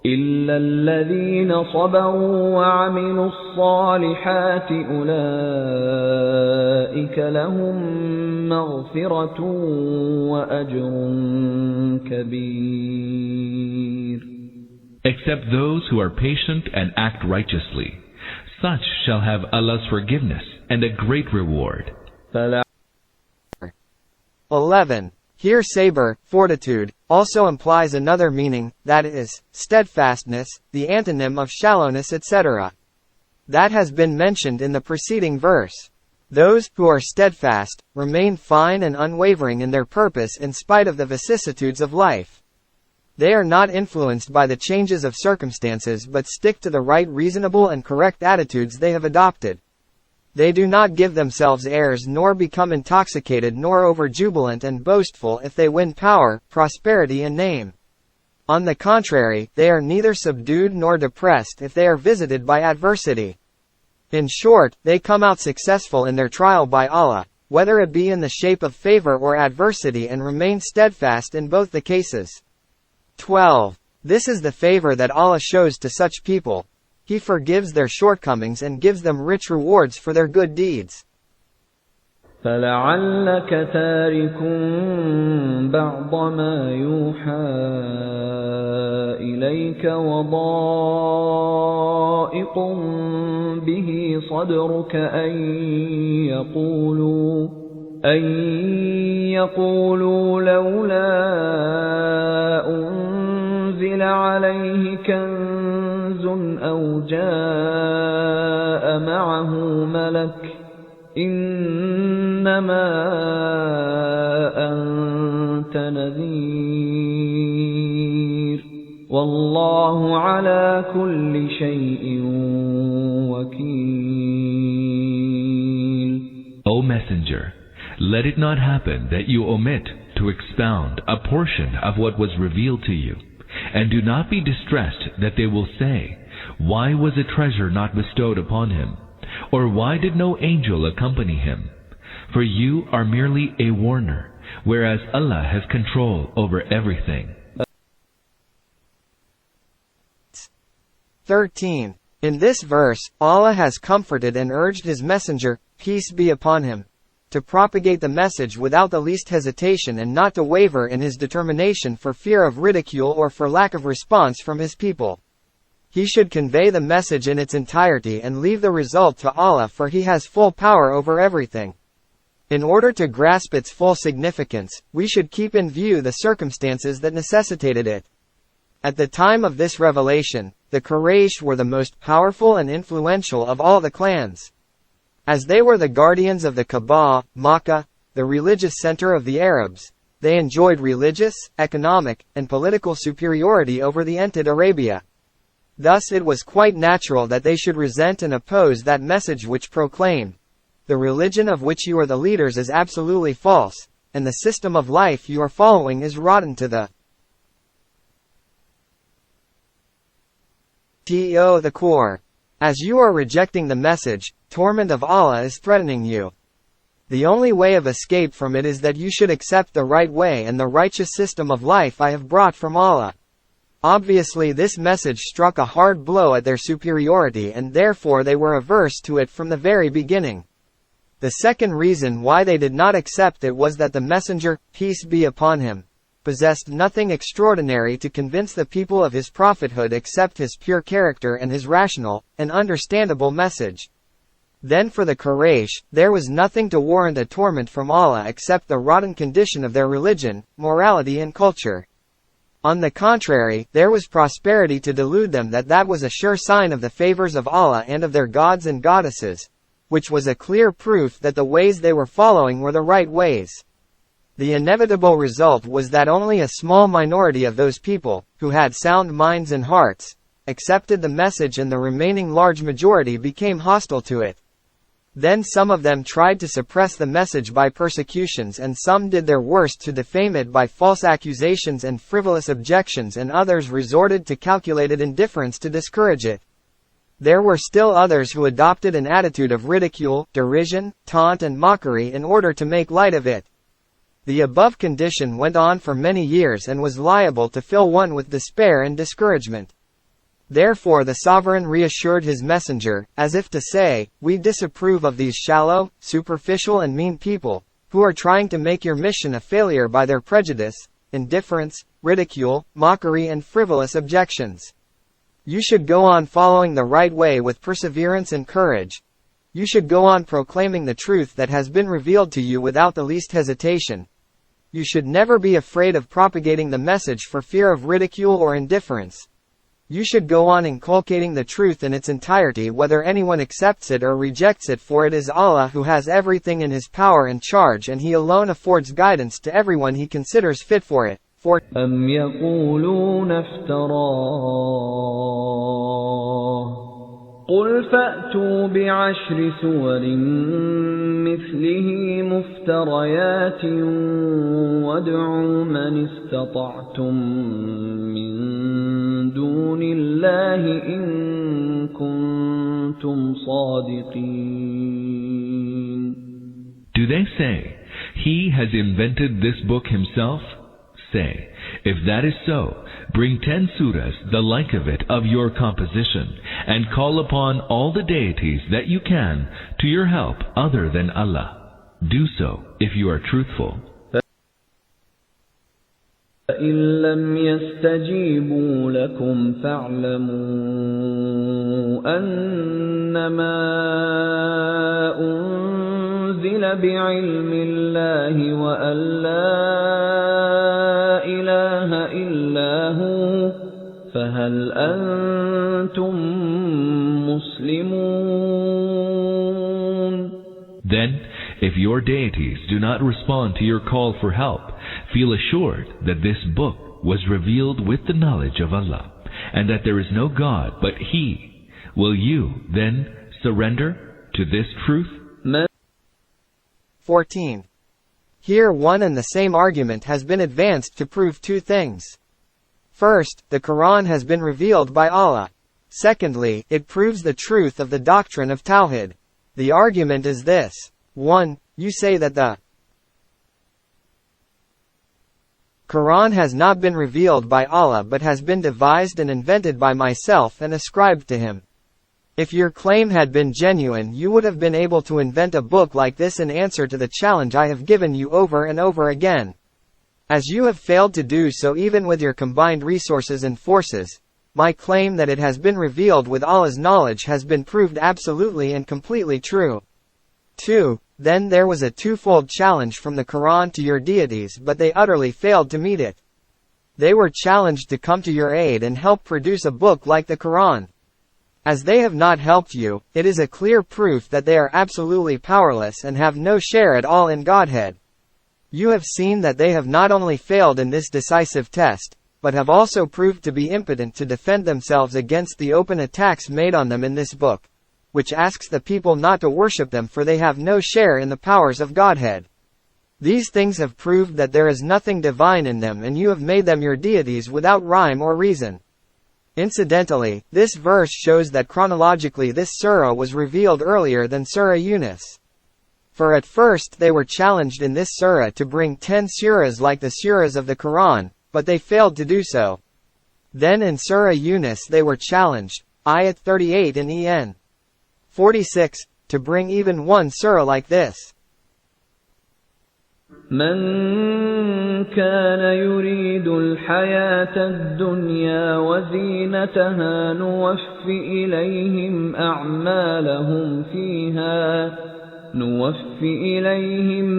إِلَّا الَّذِينَ صَبَرُوا وَعَمِلُوا الصَّالِحَاتِ أُولَئِكَ لَهُم مَّغْفِرَةٌ وَأَجْرٌ كَبِيرٌ. Except those who are patient and act righteously, such shall have Allah's forgiveness and a great reward. 11. Here sabr, fortitude, also implies another meaning, that is, steadfastness, the antonym of shallowness etc. That has been mentioned in the preceding verse. Those who are steadfast remain fine and unwavering in their purpose in spite of the vicissitudes of life. They are not influenced by the changes of circumstances but stick to the right reasonable and correct attitudes they have adopted. They do not give themselves airs nor become intoxicated nor overjubilant and boastful if they win power, prosperity and name. On the contrary, they are neither subdued nor depressed if they are visited by adversity. In short, they come out successful in their trial by Allah, whether it be in the shape of favor or adversity, and remain steadfast in both the cases. 12. This is the favor that Allah shows to such people. He forgives their shortcomings and gives them rich rewards for their good deeds. فَلَعَلَّكَ تَارِكٌ بَعْضَ مَا يُوحَى إِلَيْكَ وَضَائِقٌ بِهِ صَدْرُكَ أَن يَقُولُوا لَوْلَا أُنزِلَ عَلَيْهِ كَنزٌ أَوْ جَاءَ مَعَهُ مَلَكٌ إِنَّمَا أَنْتَ نَذِيرٌ وَاللَّهُ عَلَى كُلِّ شَيْءٍ وَكِيلٌ. O Messenger, let it not happen that you omit to expound a portion of what was revealed to you, and do not be distressed that they will say, why was a treasure not bestowed upon him? Or why did no angel accompany him? For you are merely a warner, whereas Allah has control over everything. 13. In this verse, Allah has comforted and urged His Messenger, peace be upon him, to propagate the message without the least hesitation and not to waver in his determination for fear of ridicule or for lack of response from his people. He should convey the message in its entirety and leave the result to Allah, for He has full power over everything. In order to grasp its full significance, we should keep in view the circumstances that necessitated it. At the time of this revelation, the Quraysh were the most powerful and influential of all the clans. As they were the guardians of the Kaaba, Makkah, the religious center of the Arabs, they enjoyed religious, economic, and political superiority over the entered Arabia. Thus it was quite natural that they should resent and oppose that message which proclaimed, the religion of which you are the leaders is absolutely false, and the system of life you are following is rotten to the core. As you are rejecting the message, torment of Allah is threatening you. The only way of escape from it is that you should accept the right way and the righteous system of life I have brought from Allah. Obviously this message struck a hard blow at their superiority, and therefore they were averse to it from the very beginning. The second reason why they did not accept it was that the Messenger, peace be upon him, possessed nothing extraordinary to convince the people of his prophethood except his pure character and his rational and understandable message. Then for the Quraysh, there was nothing to warrant a torment from Allah except the rotten condition of their religion, morality and culture. On the contrary, there was prosperity to delude them that was a sure sign of the favors of Allah and of their gods and goddesses, which was a clear proof that the ways they were following were the right ways. The inevitable result was that only a small minority of those people, who had sound minds and hearts, accepted the message, and the remaining large majority became hostile to it. Then some of them tried to suppress the message by persecutions, and some did their worst to defame it by false accusations and frivolous objections, and others resorted to calculated indifference to discourage it. There were still others who adopted an attitude of ridicule, derision, taunt and mockery in order to make light of it. The above condition went on for many years and was liable to fill one with despair and discouragement. Therefore the sovereign reassured his messenger, as if to say, we disapprove of these shallow, superficial and mean people, who are trying to make your mission a failure by their prejudice, indifference, ridicule, mockery and frivolous objections. You should go on following the right way with perseverance and courage. You should go on proclaiming the truth that has been revealed to you without the least hesitation. You should never be afraid of propagating the message for fear of ridicule or indifference. You should go on inculcating the truth in its entirety whether anyone accepts it or rejects it, for it is Allah who has everything in His power and charge, and He alone affords guidance to everyone He considers fit for it. أم يقولون افتراه قل فأتوا بعشر سور مثله مفتريات وادعوا من استطعتم من دون الله إن كنتم صادقين. Do they say, He has invented this book Himself? Say, if that is so, bring 10 surahs the like of it of your composition, and call upon all the deities that you can to your help other than Allah. Do so if you are truthful. فَإِن لَّمْ يَسْتَجِيبُوا لَكُمْ فَاعْلَمُوا أَنَّمَا أُنزِلَ بِعِلْمِ اللَّهِ وَأَن لَّا إِلَٰهَ إِلَّا هُوَ فَهَلْ أَنتُم مُّسْلِمُونَ. Then, if your deities do not respond to your call for help, feel assured that this book was revealed with the knowledge of Allah, and that there is no God but He. Will you, then, surrender to this truth? 14. Here one and the same argument has been advanced to prove two things. First, the Quran has been revealed by Allah. Secondly, it proves the truth of the doctrine of Tawhid. The argument is this. 1. You say that the Quran has not been revealed by Allah but has been devised and invented by myself and ascribed to Him. If your claim had been genuine, you would have been able to invent a book like this in answer to the challenge I have given you over and over again. As you have failed to do so even with your combined resources and forces, my claim that it has been revealed with Allah's knowledge has been proved absolutely and completely true. 2. Then there was a twofold challenge from the Quran to your deities, but they utterly failed to meet it. They were challenged to come to your aid and help produce a book like the Quran. As they have not helped you, it is a clear proof that they are absolutely powerless and have no share at all in Godhead. You have seen that they have not only failed in this decisive test, but have also proved to be impotent to defend themselves against the open attacks made on them in this book, which asks the people not to worship them, for they have no share in the powers of Godhead. These things have proved that there is nothing divine in them, and you have made them your deities without rhyme or reason. Incidentally, this verse shows that chronologically this surah was revealed earlier than Surah Yunus. For at first they were challenged in this surah to bring 10 surahs like the surahs of the Quran, but they failed to do so. Then in Surah Yunus they were challenged, ayat 38 in En. 46, to bring even one surah like this. من كان يريد الحياة الدنيا وزينتها نوفي إليهم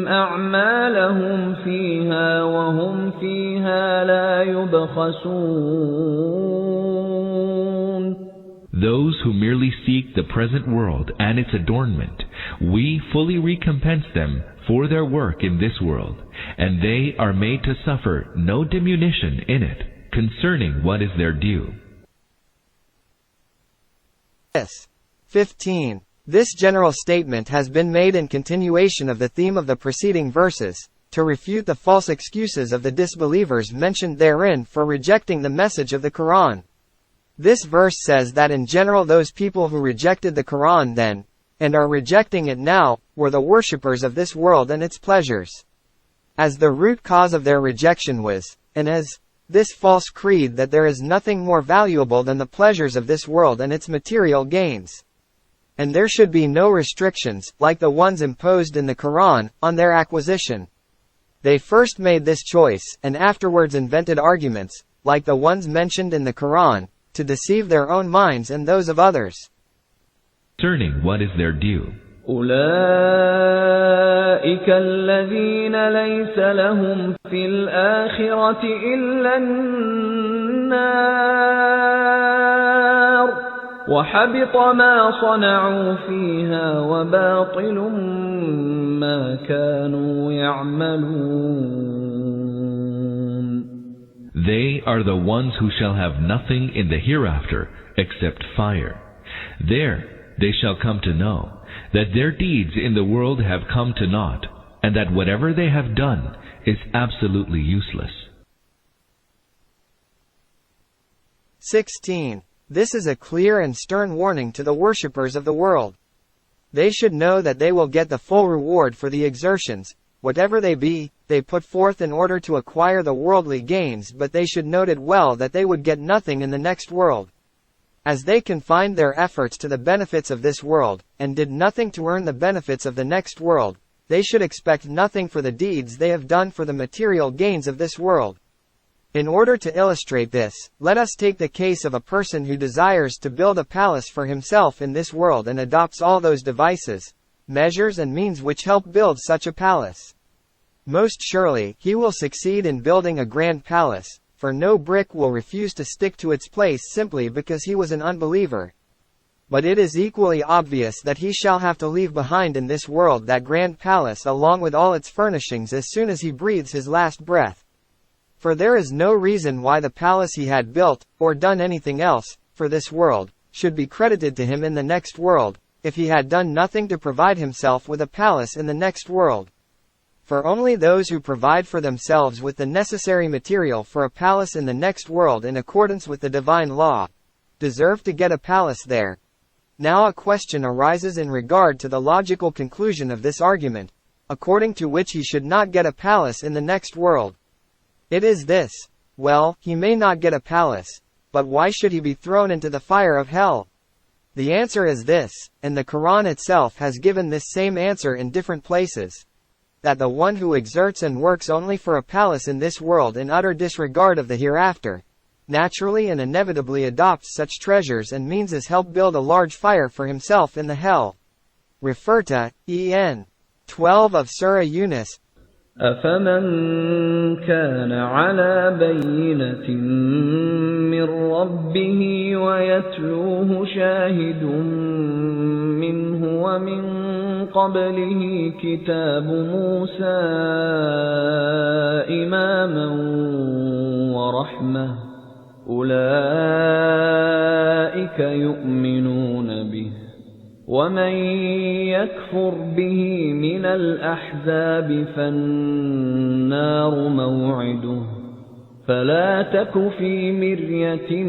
أعمالهم فيها وهم فيها لا يبخسون. Those who merely seek the present world and its adornment, we fully recompense them for their work in this world, and they are made to suffer no diminution in it concerning what is their due. 15. This general statement has been made in continuation of the theme of the preceding verses, to refute the false excuses of the disbelievers mentioned therein for rejecting the message of the Quran. This verse says that in general those people who rejected the Quran then, and are rejecting it now, were the worshippers of this world and its pleasures. As the root cause of their rejection was, and as this false creed that there is nothing more valuable than the pleasures of this world and its material gains. And there should be no restrictions, like the ones imposed in the Quran, on their acquisition. They first made this choice, and afterwards invented arguments, like the ones mentioned in the Quran, to deceive their own minds and those of others. Concerning what is their due. أولئك الذين ليس لهم في الآخرة إلا النار وحبط ما صنعوا فيها وباطل ما كانوا يعملون. They are the ones who shall have nothing in the hereafter except fire. There they shall come to know that their deeds in the world have come to naught, and that whatever they have done is absolutely useless. 16. This is a clear and stern warning to the worshippers of the world. They should know that they will get the full reward for the exertions, whatever they be, they put forth in order to acquire the worldly gains, but they should note it well that they would get nothing in the next world. As they confined their efforts to the benefits of this world, and did nothing to earn the benefits of the next world, they should expect nothing for the deeds they have done for the material gains of this world. In order to illustrate this, let us take the case of a person who desires to build a palace for himself in this world and adopts all those devices, measures and means which help build such a palace. Most surely, he will succeed in building a grand palace, for no brick will refuse to stick to its place simply because he was an unbeliever. But it is equally obvious that he shall have to leave behind in this world that grand palace along with all its furnishings as soon as he breathes his last breath. For there is no reason why the palace he had built, or done anything else, for this world, should be credited to him in the next world, if he had done nothing to provide himself with a palace in the next world. For only those who provide for themselves with the necessary material for a palace in the next world in accordance with the divine law, deserve to get a palace there. Now a question arises in regard to the logical conclusion of this argument, according to which he should not get a palace in the next world. It is this: well, he may not get a palace, but why should he be thrown into the fire of hell? The answer is this, and the Quran itself has given this same answer in different places: that the one who exerts and works only for a palace in this world in utter disregard of the hereafter, naturally and inevitably adopts such treasures and means as help build a large fire for himself in the hell. Refer to En. 12 of Surah Yunus. أفمن كان على بينة من ربه ويتلوه شاهد منه ومن قبله كتاب موسى إماما ورحمة أولئك يؤمنون به ومن يكفر به من الأحزاب فالنار موعده فلا تك في مرية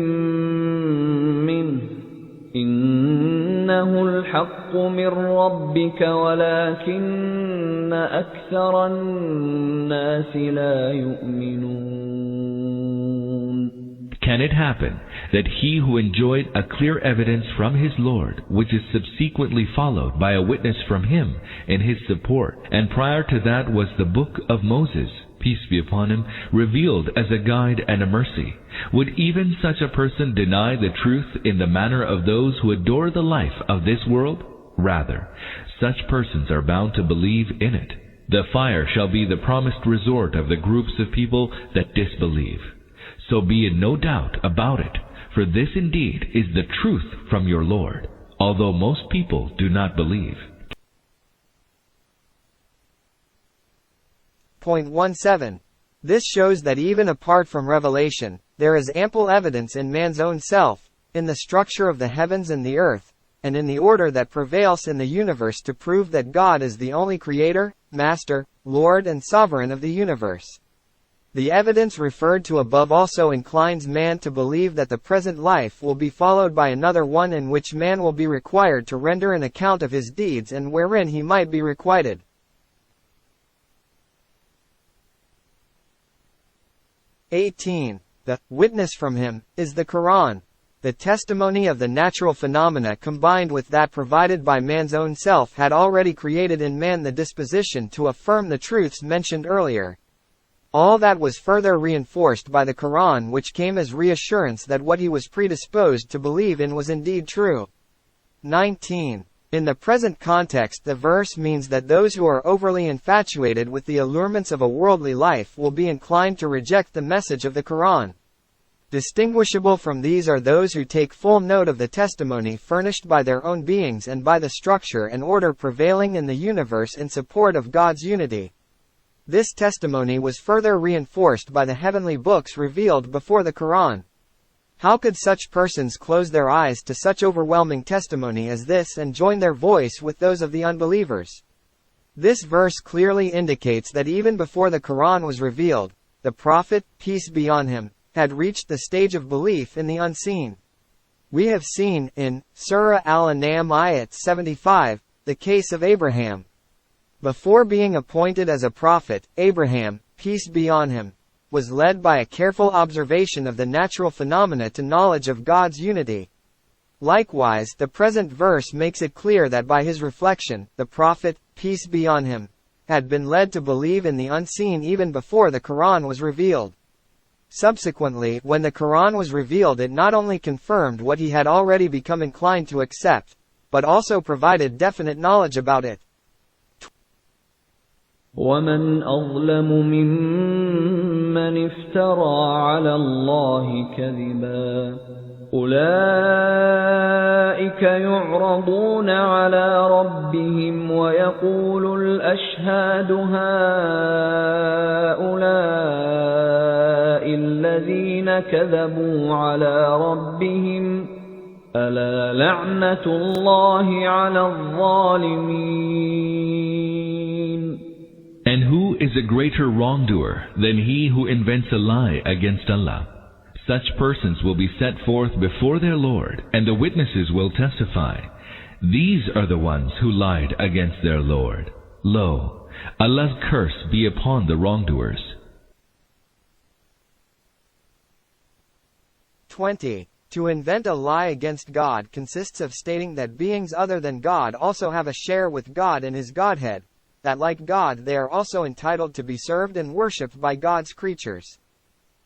منه إنه الحق من ربك ولكن أكثر الناس لا يؤمنون. Can it happen that he who enjoyed a clear evidence from his Lord, which is subsequently followed by a witness from him in his support, and prior to that was the book of Moses, peace be upon him, revealed as a guide and a mercy, would even such a person deny the truth in the manner of those who adore the life of this world? Rather, such persons are bound to believe in it. The fire shall be the promised resort of the groups of people that disbelieve. So be in no doubt about it, for this indeed is the truth from your Lord, although most people do not believe. Point 17. This shows that even apart from revelation, there is ample evidence in man's own self, in the structure of the heavens and the earth, and in the order that prevails in the universe to prove that God is the only creator, master, Lord and sovereign of the universe. The evidence referred to above also inclines man to believe that the present life will be followed by another one in which man will be required to render an account of his deeds and wherein he might be requited. 18. The witness from him is the Quran. The testimony of the natural phenomena combined with that provided by man's own self had already created in man the disposition to affirm the truths mentioned earlier. All that was further reinforced by the Quran, which came as reassurance that what he was predisposed to believe in was indeed true. 19. In the present context, the verse means that those who are overly infatuated with the allurements of a worldly life will be inclined to reject the message of the Quran. Distinguishable from these are those who take full note of the testimony furnished by their own beings and by the structure and order prevailing in the universe in support of God's unity. This testimony was further reinforced by the heavenly books revealed before the Quran. How could such persons close their eyes to such overwhelming testimony as this and join their voice with those of the unbelievers? This verse clearly indicates that even before the Quran was revealed, the Prophet, peace be on him, had reached the stage of belief in the unseen. We have seen, in Surah Al-An'am ayat 75, the case of Abraham. Before being appointed as a prophet, Abraham, peace be on him, was led by a careful observation of the natural phenomena to knowledge of God's unity. Likewise, the present verse makes it clear that by his reflection, the Prophet, peace be on him, had been led to believe in the unseen even before the Quran was revealed. Subsequently, when the Quran was revealed, it not only confirmed what he had already become inclined to accept, but also provided definite knowledge about it. وَمَنْ أَظْلَمُ مِمَّنِ افْتَرَى عَلَى اللَّهِ كَذِبًا أُولَئِكَ يُعْرَضُونَ عَلَى رَبِّهِمْ وَيَقُولُ الْأَشْهَادُ هَؤُلَاءِ الَّذِينَ كَذَبُوا عَلَى رَبِّهِمْ أَلَا لَعْنَةُ اللَّهِ عَلَى الظَّالِمِينَ. And who is a greater wrongdoer than he who invents a lie against Allah? Such persons will be set forth before their Lord, and the witnesses will testify. These are the ones who lied against their Lord. Lo, Allah's curse be upon the wrongdoers. 20. To invent a lie against God consists of stating that beings other than God also have a share with God in His Godhead, that like God they are also entitled to be served and worshipped by God's creatures.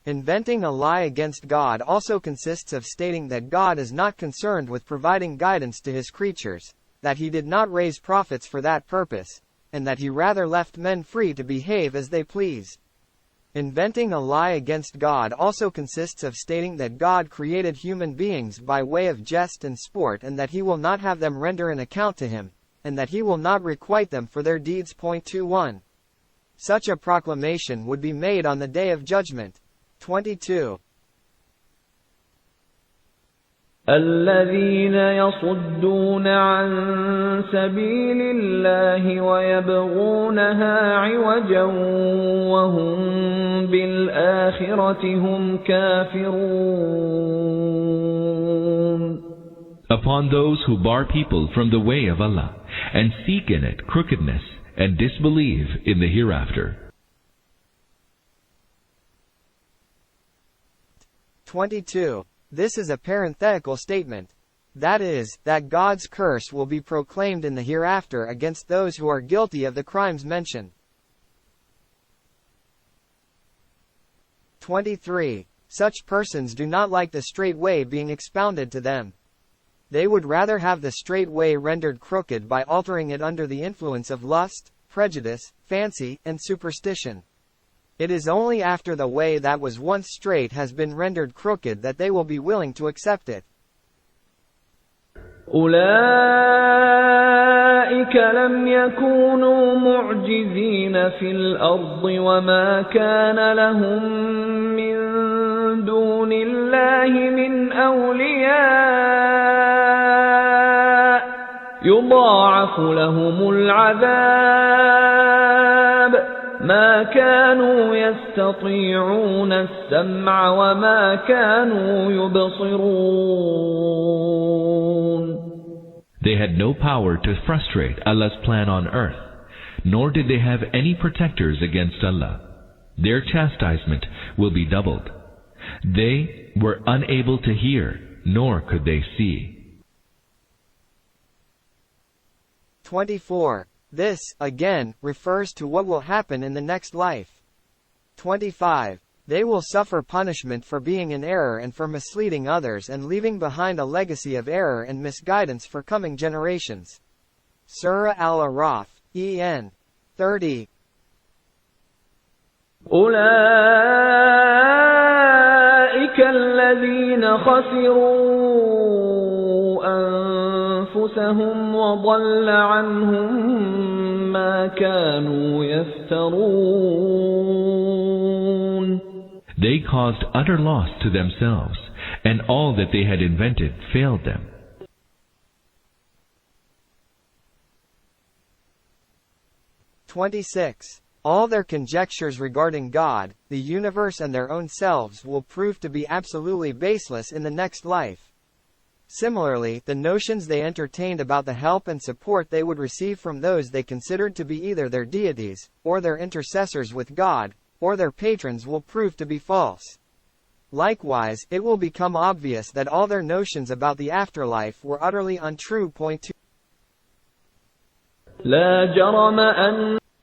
Inventing a lie against God also consists of stating that God is not concerned with providing guidance to His creatures, that He did not raise prophets for that purpose, and that He rather left men free to behave as they pleased. Inventing a lie against God also consists of stating that God created human beings by way of jest and sport, and that He will not have them render an account to Him, and that He will not requite them for their deeds. 21. Such a proclamation would be made on the Day of Judgment. 22. الذين يصدون عن سبيل الله ويبغونها عوجا وهم بالآخرة هم كافرون. Upon those who bar people from the way of Allah, and seek in it crookedness, and disbelieve in the hereafter. 22. This is a parenthetical statement. That is, that God's curse will be proclaimed in the hereafter against those who are guilty of the crimes mentioned. 23. Such persons do not like the straight way being expounded to them. They would rather have the straight way rendered crooked by altering it under the influence of lust, prejudice, fancy, and superstition. It is only after the way that was once straight has been rendered crooked that they will be willing to accept it. أولئك لم يكونوا معجزين في الأرض وما كان لهم من دون الله من أولياء يضاعف لهم العذاب ما كانوا يستطيعون السمع وما كانوا يبصرون. They had no power to frustrate Allah's plan on earth, nor did they have any protectors against Allah. Their chastisement will be doubled. They were unable to hear, nor could they see. 24. This, again, refers to what will happen in the next life. 25. They will suffer punishment for being in error and for misleading others and leaving behind a legacy of error and misguidance for coming generations. Surah Al-Araf, En. 30. أولئك الذين خسروا أنفسهم وضل عنهم ما كانوا يفترون. They caused utter loss to themselves, and all that they had invented failed them. 26. All their conjectures regarding God, the universe and their own selves will prove to be absolutely baseless in the next life. Similarly, the notions they entertained about the help and support they would receive from those they considered to be either their deities, or their intercessors with God, or their patrons will prove to be false. Likewise, it will become obvious that all their notions about the afterlife were utterly untrue. Point 2. لا جرم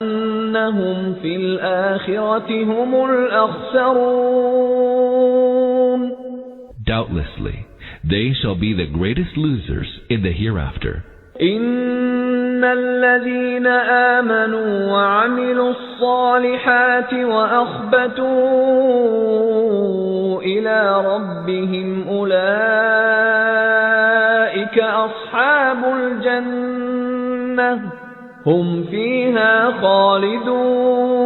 أنهم في الآخرة هم الأخسرون. Doubtlessly, they shall be the greatest losers in the hereafter. إن الذين آمنوا وعملوا الصالحات وأخبتوا إلى ربهم أولئك أصحاب الجنة هم فيها خالدون.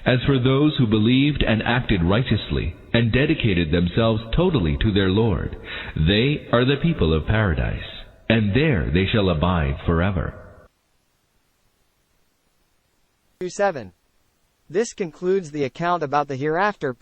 As for those who believed and acted righteously and dedicated themselves totally to their Lord, they are the people of paradise, and there they shall abide forever. 7. This concludes the account about the hereafter.